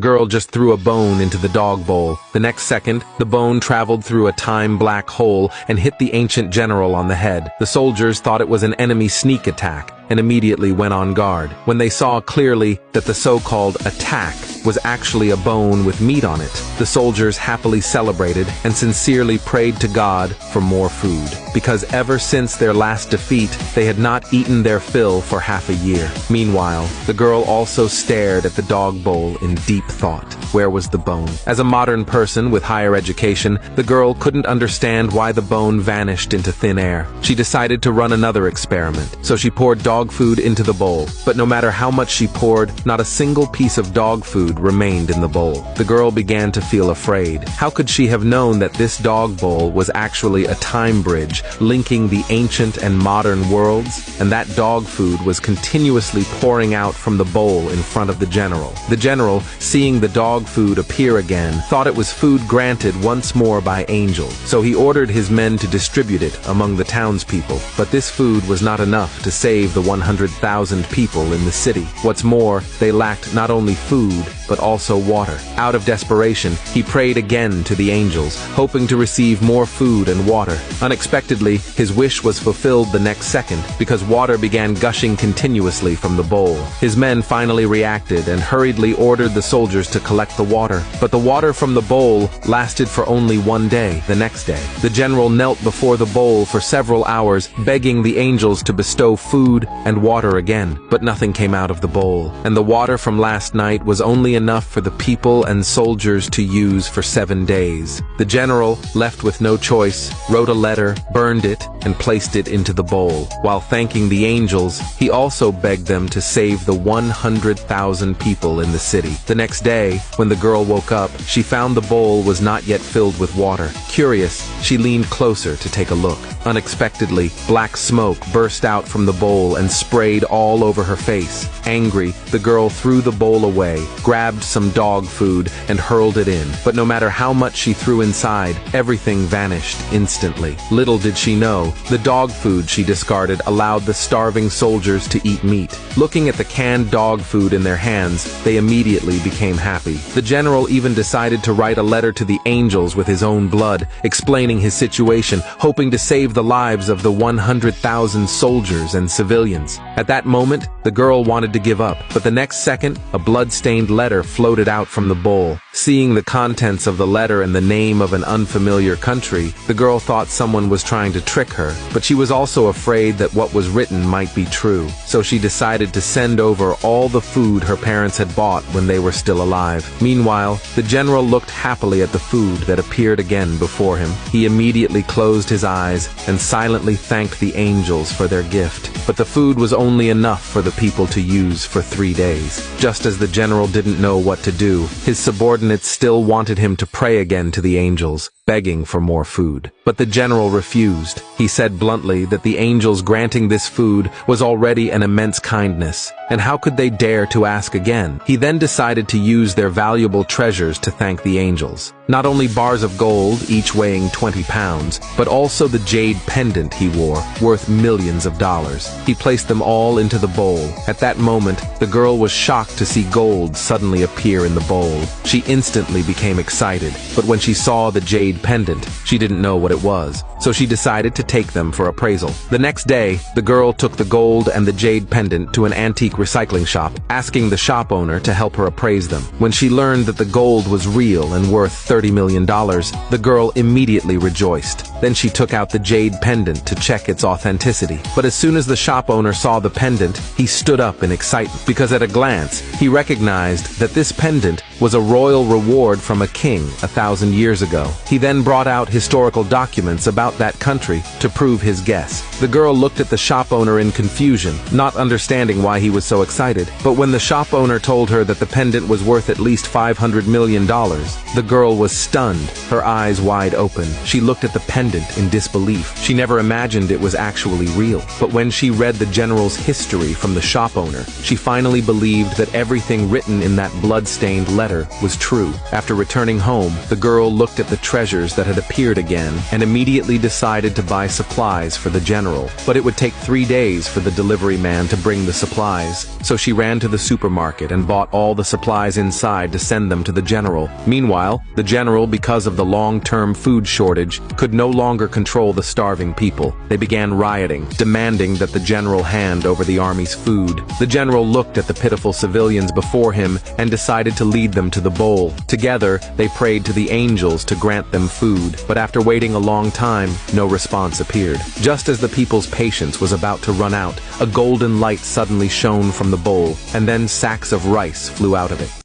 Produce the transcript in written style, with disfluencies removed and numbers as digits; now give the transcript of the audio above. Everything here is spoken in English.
Girl just threw a bone into the dog bowl. The next second, the bone traveled through a time black hole and hit the ancient general on the head. The soldiers thought it was an enemy sneak attack and immediately went on guard. When they saw clearly that the so-called attack was actually a bone with meat on it, the soldiers happily celebrated and sincerely prayed to God for more food, because ever since their last defeat, they had not eaten their fill for half a year. Meanwhile, the girl also stared at the dog bowl in deep thought. Where was the bone? As a modern person with higher education, the girl couldn't understand why the bone vanished into thin air. She decided to run another experiment, so she poured dog food into the bowl. But no matter how much she poured, not a single piece of dog food remained in the bowl. The girl began to feel afraid. How could she have known that this dog bowl was actually a time bridge linking the ancient and modern worlds? And that dog food was continuously pouring out from the bowl in front of the general. The general, seeing the dog food appear again, thought it was food granted once more by angels. So he ordered his men to distribute it among the townspeople. But this food was not enough to save the 100,000 people in the city. What's more, they lacked not only food, but also water. Out of desperation, he prayed again to the angels, hoping to receive more food and water. Unexpectedly, his wish was fulfilled the next second, because water began gushing continuously from the bowl. His men finally reacted and hurriedly ordered the soldiers to collect the water. But the water from the bowl lasted for only one day. The next day, the general knelt before the bowl for several hours, begging the angels to bestow food and water again. But nothing came out of the bowl, and the water from last night was only enough for the people and soldiers to use for 7 days. The general, left with no choice, wrote a letter, burned it, and placed it into the bowl. While thanking the angels, he also begged them to save the 100,000 people in the city. The next day, when the girl woke up, she found the bowl was not yet filled with water. Curious, she leaned closer to take a look. Unexpectedly, black smoke burst out from the bowl and sprayed all over her face. Angry, the girl threw the bowl away, grabbed some dog food, and hurled it in. But no matter how much she threw inside, everything vanished instantly. Little did she know, the dog food she discarded allowed the starving soldiers to eat meat. Looking at the canned dog food in their hands, they immediately became happy. The general even decided to write a letter to the angels with his own blood, explaining his situation, hoping to save the lives of the 100,000 soldiers and civilians. At that moment, the girl wanted to give up, but the next second, a blood-stained letter floated out from the bowl. Seeing the contents of the letter and the name of an unfamiliar country, the girl thought someone was trying to trick her, but she was also afraid that what was written might be true. So she decided to send over all the food her parents had bought when they were still alive. Meanwhile, the general looked happily at the food that appeared again before him. He immediately closed his eyes and silently thanked the angels for their gift. But the food was only enough for the people to use for 3 days. Just as the general didn't know what to do, his subordinates still wanted him to pray again to the angels, begging for more food. But the general refused. He said bluntly that the angels granting this food was already an immense kindness, and how could they dare to ask again? He then decided to use their valuable treasures to thank the angels. Not only bars of gold, each weighing 20 pounds, but also the jade pendant he wore, worth millions of dollars. He placed them all into the bowl. At that moment, the girl was shocked to see gold suddenly appear in the bowl. She instantly became excited, but when she saw the jade pendant, she didn't know what it was, so she decided to take them for appraisal. The next day, the girl took the gold and the jade pendant to an antique recycling shop, asking the shop owner to help her appraise them. When she learned that the gold was real and worth $30 million, the girl immediately rejoiced. Then she took out the jade pendant to check its authenticity. But as soon as the shop owner saw the pendant, he stood up in excitement, because at a glance, he recognized that this pendant was a royal reward from a king 1,000 years ago. He then brought out historical documents about that country to prove his guess. The girl looked at the shop owner in confusion, not understanding why he was so excited. But when the shop owner told her that the pendant was worth at least $500 million, the girl was stunned, her eyes wide open. She looked at the pendant in disbelief. She never imagined it was actually real. But when she read the general's history from the shop owner, she finally believed that everything written in that blood-stained letter was true. After returning home, the girl looked at the treasures that had appeared again and immediately decided to buy supplies for the general. But it would take 3 days for the delivery man to bring the supplies, so she ran to the supermarket and bought all the supplies inside to send them to the general. Meanwhile, the general, because of the long-term food shortage, could no longer control the starving people. They began rioting, demanding that the general hand over the army's food. The general looked at the pitiful civilians before him and decided to lead them to the bowl. Together, they prayed to the angels to grant them food, but after waiting a long time, no response appeared. Just as the people's patience was about to run out, a golden light suddenly shone from the bowl, and then sacks of rice flew out of it.